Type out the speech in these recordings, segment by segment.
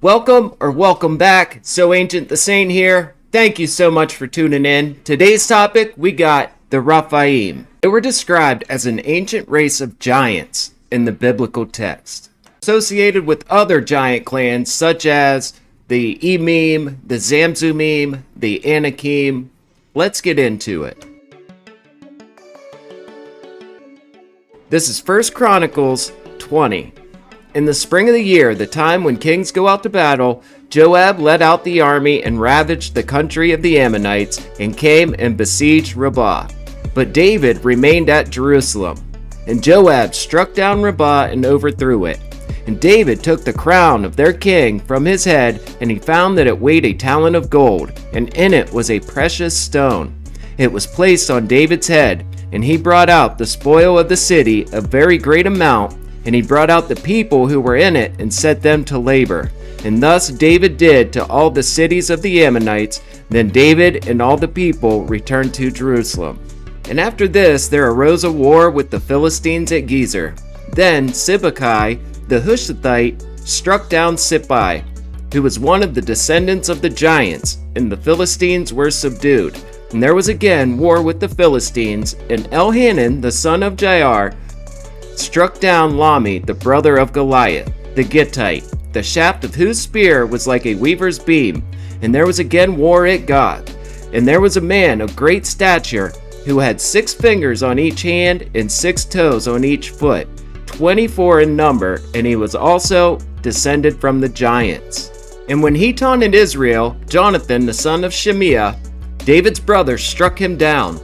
Welcome back. So Ancient the Saint here. Thank you so much for tuning in. Today's topic, we got the Rephaim. They were described as an ancient race of giants in the biblical text, associated with other giant clans such as the Emim, the Zamzumim, the Anakim. Let's get into it. This is 1 Chronicles 20. In the spring of the year, the time when kings go out to battle, Joab led out the army and ravaged the country of the Ammonites and came and besieged Rabbah. But David remained at Jerusalem. And Joab struck down Rabbah and overthrew it. And David took the crown of their king from his head, and he found that it weighed a talent of gold, and in it was a precious stone. It was placed on David's head, and he brought out the spoil of the city, a very great amount, and he brought out the people who were in it and set them to labor. And thus David did to all the cities of the Ammonites. Then David and all the people returned to Jerusalem. And after this there arose a war with the Philistines at Gezer. Then Sibbecai the Hushathite struck down Sippai, who was one of the descendants of the giants, and the Philistines were subdued. And there was again war with the Philistines, and Elhanan the son of Jair struck down Lami, the brother of Goliath, the Gittite, the shaft of whose spear was like a weaver's beam. And there was again war at Gath. And there was a man of great stature, who had 6 fingers on each hand and 6 toes on each foot, 24 in number, and he was also descended from the giants. And when he taunted Israel, Jonathan the son of Shemiah, David's brother, struck him down.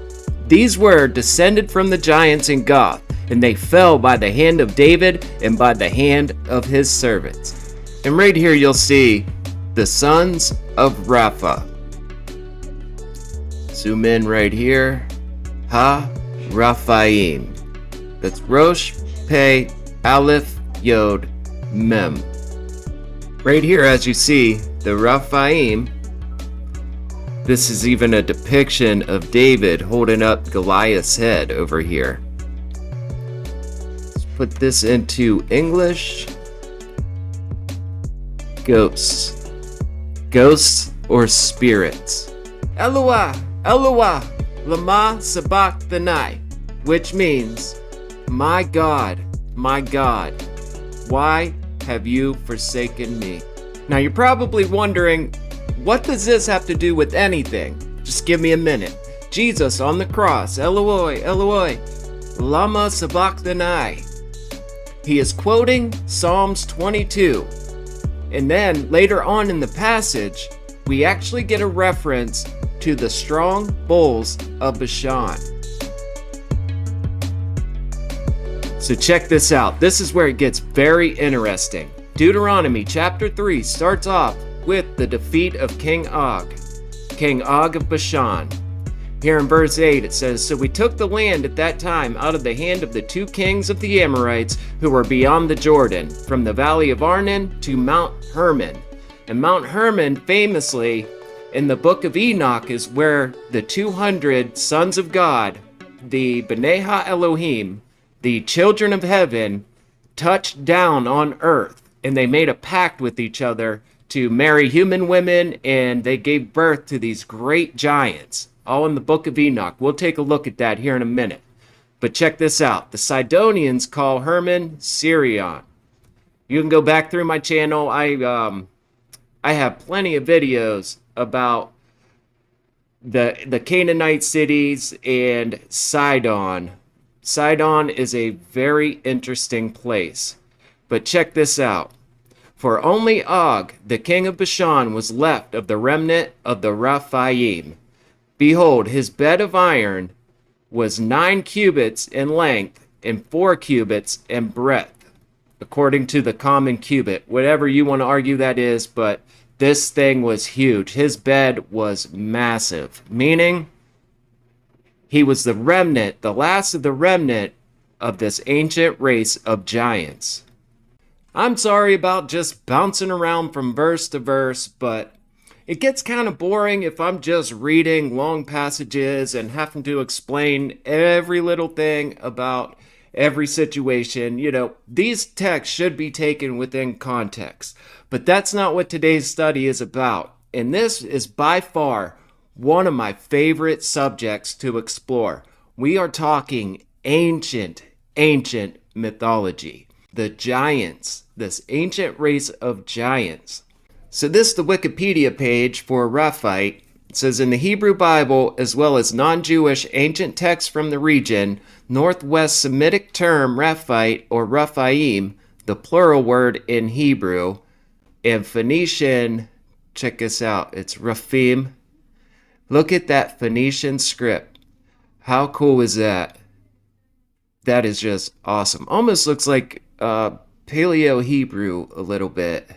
These were descended from the giants in Gath, and they fell by the hand of David and by the hand of his servants. And right here you'll see the sons of Rapha. Zoom in right here. Rephaim. That's Rosh, Pei, Aleph, Yod, Mem. Right here, as you see, the Rephaim. This is even a depiction of David holding up Goliath's head over here. Let's put this into English. Ghosts. Ghosts or spirits. Eloah, Eloah, lama sabachthani, which means, my God, why have you forsaken me? Now you're probably wondering, what does this have to do with anything? Just give me a minute. Jesus on the cross, Eloi, Eloi, lama sabachthani. He is quoting Psalms 22. And then later on in the passage, we actually get a reference to the strong bulls of Bashan. So check this out. This is where it gets very interesting. Deuteronomy chapter 3 starts off with the defeat of King Og of Bashan. Here in verse 8 it says, So we took the land at that time out of the hand of the 2 kings of the Amorites who were beyond the Jordan, from the valley of Arnon to Mount Hermon. And Mount Hermon, famously, in the book of Enoch, is where the 200 sons of God, the B'nai Ha-Elohim, the children of heaven, touched down on earth. And they made a pact with each other to marry human women, and they gave birth to these great giants. All in the book of Enoch. We'll take a look at that here in a minute. But check this out. The Sidonians call Hermon Sirion. You can go back through my channel. I have plenty of videos about the Canaanite cities and Sidon. Sidon is a very interesting place. But check this out. For only Og, the king of Bashan, was left of the remnant of the Rephaim. Behold, his bed of iron was 9 cubits in length and 4 cubits in breadth, according to the common cubit, whatever you want to argue that is, but this thing was huge. His bed was massive, meaning he was the remnant, the last of the remnant of this ancient race of giants. I'm sorry about just bouncing around from verse to verse, but it gets kind of boring if I'm just reading long passages and having to explain every little thing about every situation. These texts should be taken within context. But that's not what today's study is about. And this is by far one of my favorite subjects to explore. We are talking ancient mythology. The giants, this ancient race of giants. So this is the Wikipedia page for Rephite. It says, in the Hebrew Bible, as well as non-Jewish ancient texts from the region, Northwest Semitic term Rephite or Rephaim, the plural word in Hebrew, and Phoenician, check this out, it's Rephaim. Look at that Phoenician script. How cool is that? That is just awesome. Almost looks like Paleo-Hebrew a little bit.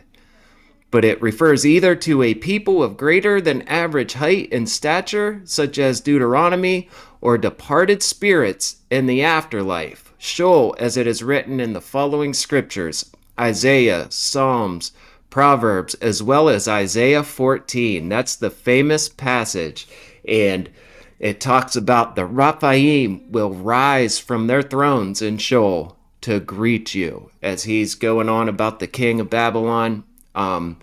But it refers either to a people of greater than average height and stature, such as Deuteronomy, or departed spirits in the afterlife, Sheol, as it is written in the following scriptures, Isaiah, Psalms, Proverbs, as well as Isaiah 14. That's the famous passage. And it talks about the Rephaim will rise from their thrones in Sheol to greet you, as he's going on about the king of Babylon. And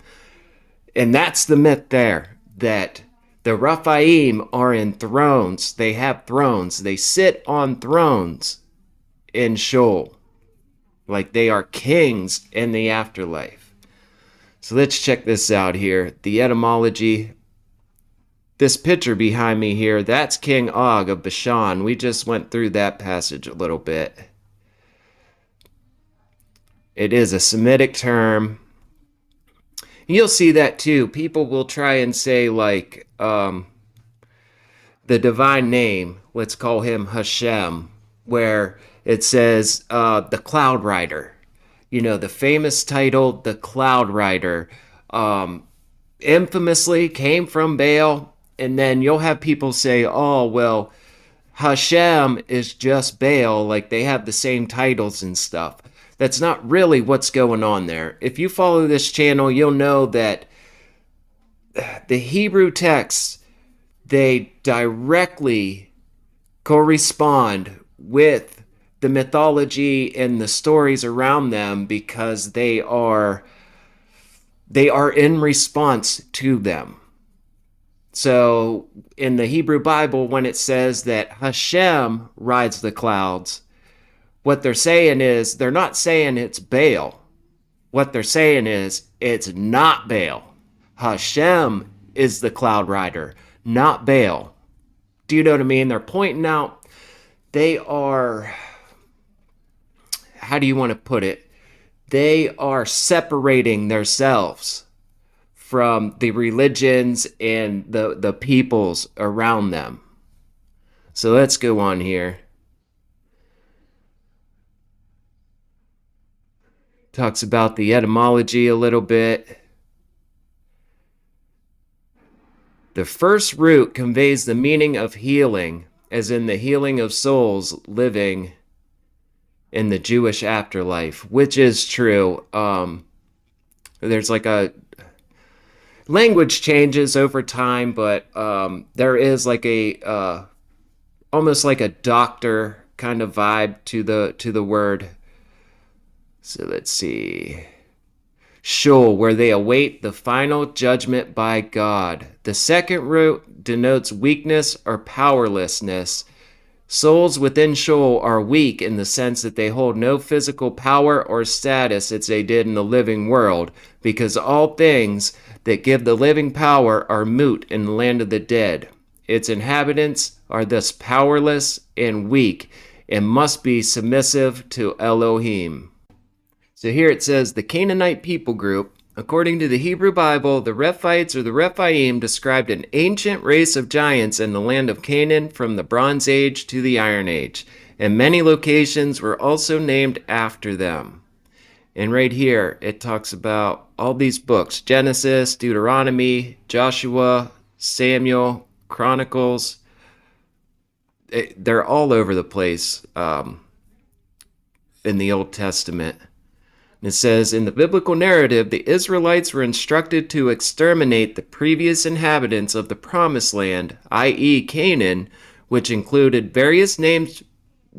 that's the myth there, that the Rephaim are in thrones. They have thrones. They sit on thrones in Sheol, like they are kings in the afterlife. So let's check this out here. The etymology. This picture behind me here, that's King Og of Bashan. We just went through that passage a little bit. It is a Semitic term. You'll see that too. People will try and say like the divine name, let's call him Hashem, where it says the Cloud Rider. The famous title, the Cloud Rider, infamously came from Baal. And then you'll have people say, oh, well, Hashem is just Baal, like they have the same titles and stuff. That's not really what's going on there. If you follow this channel, you'll know that the Hebrew texts, they directly correspond with the mythology and the stories around them because they are in response to them. So in the Hebrew Bible, when it says that Hashem rides the clouds, what they're saying is, they're not saying it's Baal. What they're saying is, it's not Baal. Hashem is the cloud rider, not Baal. Do you know what I mean? They're pointing out, they are, how do you want to put it? They are separating themselves from the religions and the peoples around them. So let's go on here. Talks about the etymology a little bit. The first root conveys the meaning of healing, as in the healing of souls living in the Jewish afterlife, which is true. There's like a language changes over time, but there is like a almost like a doctor kind of vibe to the word. So let's see. Sheol, where they await the final judgment by God. The second root denotes weakness or powerlessness. Souls within Sheol are weak in the sense that they hold no physical power or status as they did in the living world, because all things that give the living power are moot in the land of the dead. Its inhabitants are thus powerless and weak and must be submissive to Elohim. So here it says the Canaanite people group. According to the Hebrew Bible, the Rephites or the Rephaim described an ancient race of giants in the land of Canaan from the Bronze Age to the Iron Age, and many locations were also named after them. And right here, it talks about all these books: Genesis, Deuteronomy, Joshua, Samuel, Chronicles. They're all over the place in the Old Testament. It says, in the biblical narrative, the Israelites were instructed to exterminate the previous inhabitants of the Promised Land, i.e. Canaan, which included various names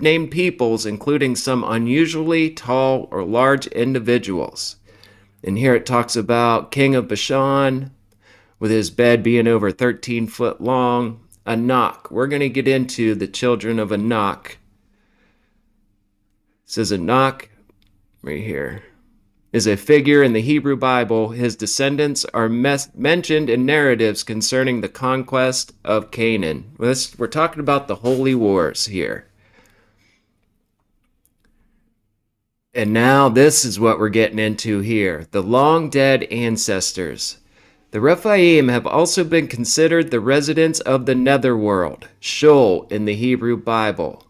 named peoples, including some unusually tall or large individuals. And here it talks about King of Bashan, with his bed being over 13 foot long. Anak. We're going to get into the children of Anak. It says Anak, right here, is a figure in the Hebrew Bible. His descendants are mentioned in narratives concerning the conquest of Canaan. We're talking about the Holy Wars here. And now this is what we're getting into here. The long dead ancestors. The Rephaim have also been considered the residents of the netherworld, Sheol in the Hebrew Bible.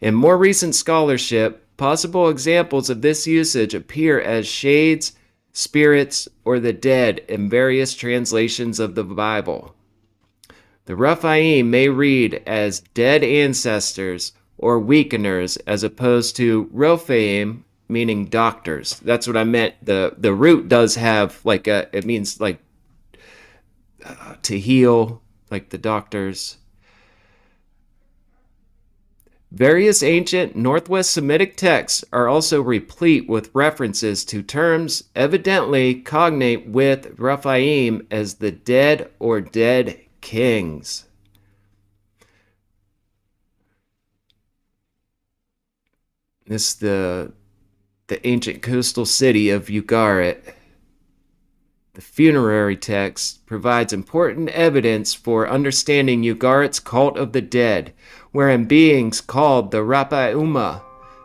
In more recent scholarship, possible examples of this usage appear as shades, spirits, or the dead in various translations of the Bible. The Rephaim may read as dead ancestors or weakeners as opposed to Rephaim, meaning doctors. That's what I meant. The root does have like it means like to heal, like the doctors. Various ancient Northwest Semitic texts are also replete with references to terms evidently cognate with Rephaim as the dead or dead kings. This is the ancient coastal city of Ugarit. The funerary text provides important evidence for understanding Ugarit's cult of the dead, wherein beings called the Raphauma,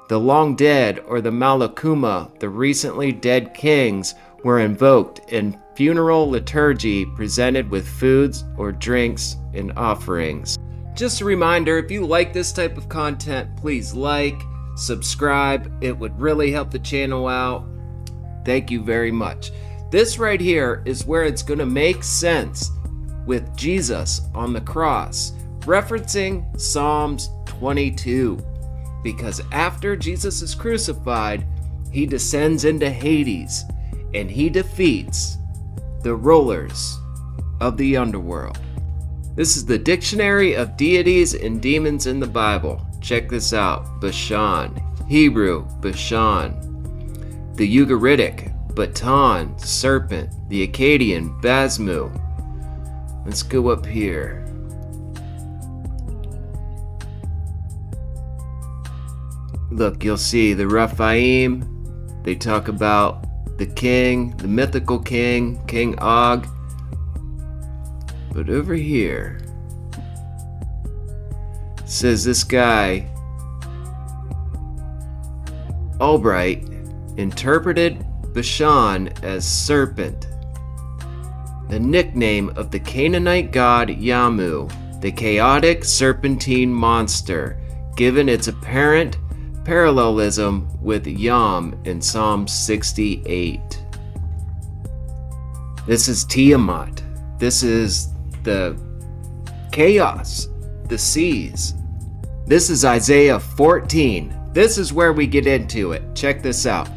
the long dead, or the Malakuma, the recently dead kings, were invoked in funeral liturgy presented with foods or drinks and offerings. Just a reminder, if you like this type of content, please like, subscribe. It would really help the channel out. Thank you very much. This right here is where it's going to make sense with Jesus on the cross, referencing Psalms 22. Because after Jesus is crucified, he descends into Hades and he defeats the rulers of the underworld. This is the Dictionary of Deities and Demons in the Bible. Check this out. Bashan, Hebrew, Bashan. The Ugaritic, Baton, serpent. The Akkadian, Basmu. Let's go up here. Look, you'll see the Rephaim. They talk about the king, the mythical king, King Og. But over here, it says this guy, Albright, interpreted Bashan as serpent, the nickname of the Canaanite god Yamu, the chaotic serpentine monster, given its apparent parallelism with Yam in Psalm 68. This is Tiamat. This is the chaos, the seas. This is Isaiah 14. This is where we get into it. Check this out.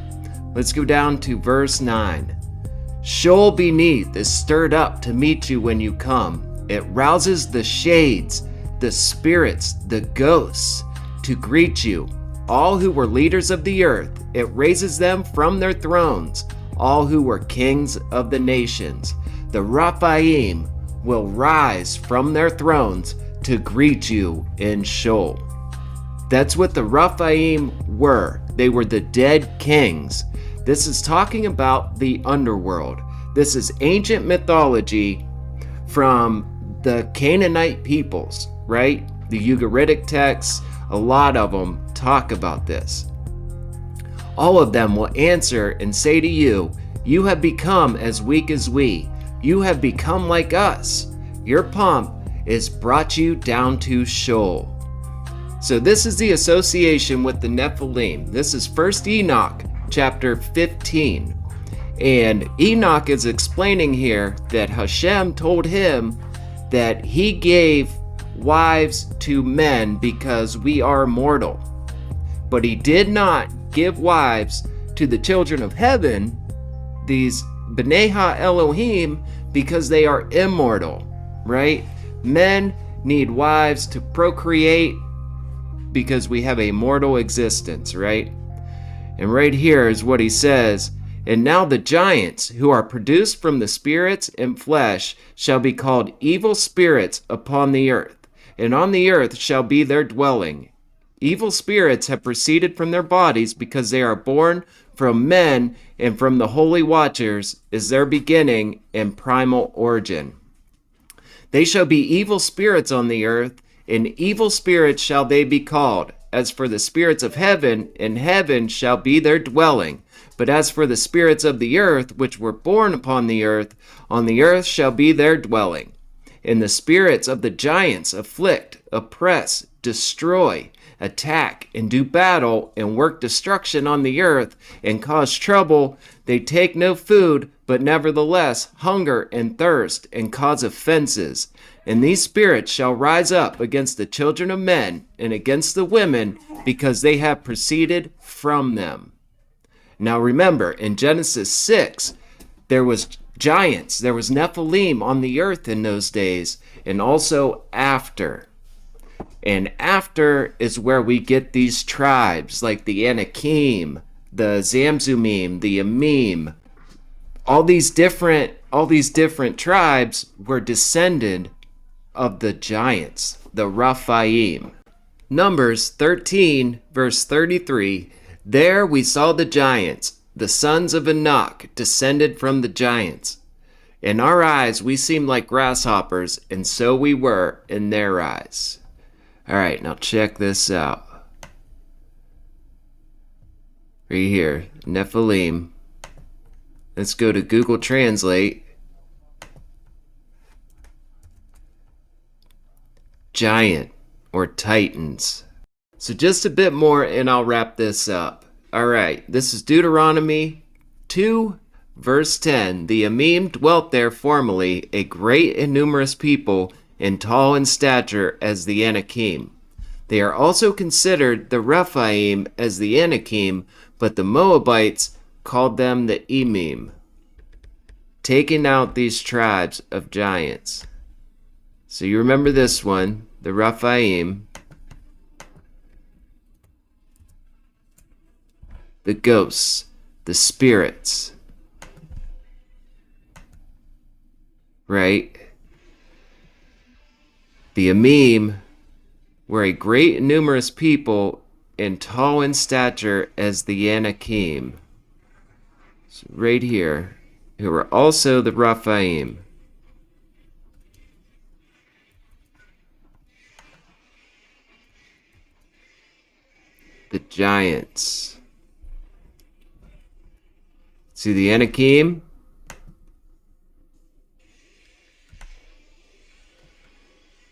Let's go down to verse 9. Sheol beneath is stirred up to meet you when you come. It rouses the shades, the spirits, the ghosts to greet you. All who were leaders of the earth, it raises them from their thrones. All who were kings of the nations. The Rephaim will rise from their thrones to greet you in Sheol. That's what the Rephaim were. They were the dead kings. This is talking about the underworld. This is ancient mythology from the Canaanite peoples, right? The Ugaritic texts, a lot of them talk about this. All of them will answer and say to you, you have become as weak as we. You have become like us. Your pomp is brought you down to Sheol. So this is the association with the Nephilim. This is 1 Enoch chapter 15. And Enoch is explaining here that Hashem told him that he gave wives to men because we are mortal. But he did not give wives to the children of heaven, these B'nai Ha-Elohim, because they are immortal, right? Men need wives to procreate, because we have a mortal existence, right? And right here is what he says, "And now the giants who are produced from the spirits and flesh shall be called evil spirits upon the earth, and on the earth shall be their dwelling. Evil spirits have proceeded from their bodies because they are born from men, and from the holy watchers is their beginning and primal origin. They shall be evil spirits on the earth, and evil spirits shall they be called. As for the spirits of heaven, in heaven shall be their dwelling. But as for the spirits of the earth, which were born upon the earth shall be their dwelling. And the spirits of the giants afflict, oppress, destroy, attack, and do battle, and work destruction on the earth, and cause trouble. They take no food, but nevertheless hunger and thirst, and cause offenses. And these spirits shall rise up against the children of men, and against the women, because they have proceeded from them." Now remember, in Genesis 6, there was giants, there was Nephilim on the earth in those days, and also after. And after is where we get these tribes, like the Anakim, the Zamzumim, the Amim. All these different tribes were descended of the giants, the Rephaim. Numbers 13, verse 33, "There we saw the giants, the sons of Anak, descended from the giants. In our eyes we seemed like grasshoppers, and so we were in their eyes." All right, now check this out. Right here, Nephilim. Let's go to Google Translate. Giant or titans. So just a bit more and I'll wrap this up. All right, this is Deuteronomy 2, verse 10. "The Amim dwelt there formerly, a great and numerous people, and tall in stature as the Anakim. They are also considered the Rephaim as the Anakim, but the Moabites called them the Emim." Taking out these tribes of giants. So you remember this one, the Rephaim, the ghosts, the spirits, right? The Amim were a great and numerous people, and tall in stature as the Anakim. So right here, who were also the Rephaim. The giants. See the Anakim?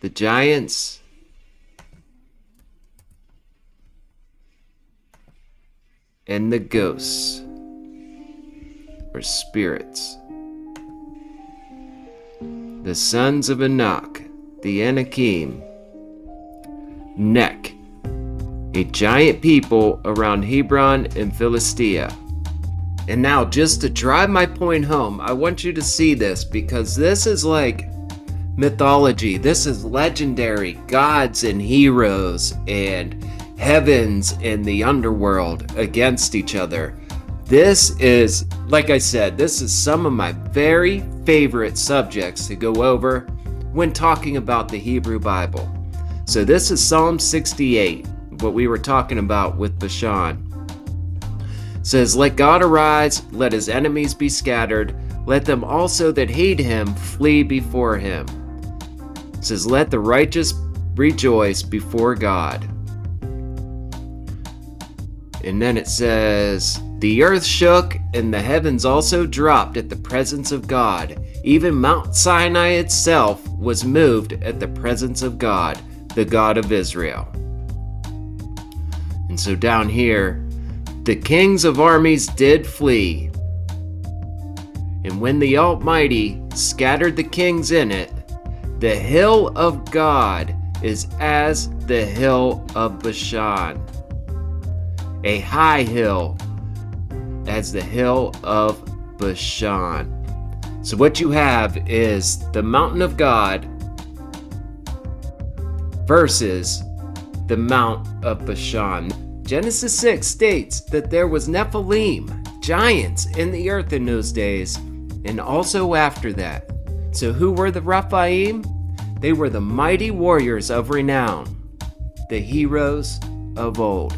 The giants. And the ghosts, or spirits. The sons of Anak, the Anakim. Nek, a giant people around Hebron and Philistia. And now, just to drive my point home, I want you to see this, because this is like mythology. This is legendary gods and heroes and heavens and the underworld against each other. This is, like I said, this is some of my very favorite subjects to go over when talking about the Hebrew Bible. So this is Psalm 68, what we were talking about with Bashan. It says, "Let God arise, let his enemies be scattered, let them also that hate him flee before him." It says, "Let the righteous rejoice before God." And then it says, "The earth shook, and the heavens also dropped at the presence of God. Even Mount Sinai itself was moved at the presence of God, the God of Israel." And so down here, "The kings of armies did flee. And when the Almighty scattered the kings in it, the hill of God is as the hill of Bashan, a high hill as the hill of Bashan." So what you have is the mountain of God versus the Mount of Bashan. Genesis 6 states that there was Nephilim, giants in the earth in those days, and also after that. So who were the Rephaim? They were the mighty warriors of renown, the heroes of old.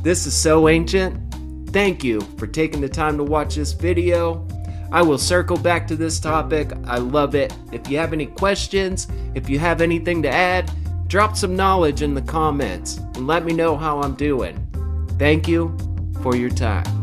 This is so ancient. Thank you for taking the time to watch this video. I will circle back to this topic. I love it. If you have any questions, if you have anything to add, drop some knowledge in the comments and let me know how I'm doing. Thank you for your time.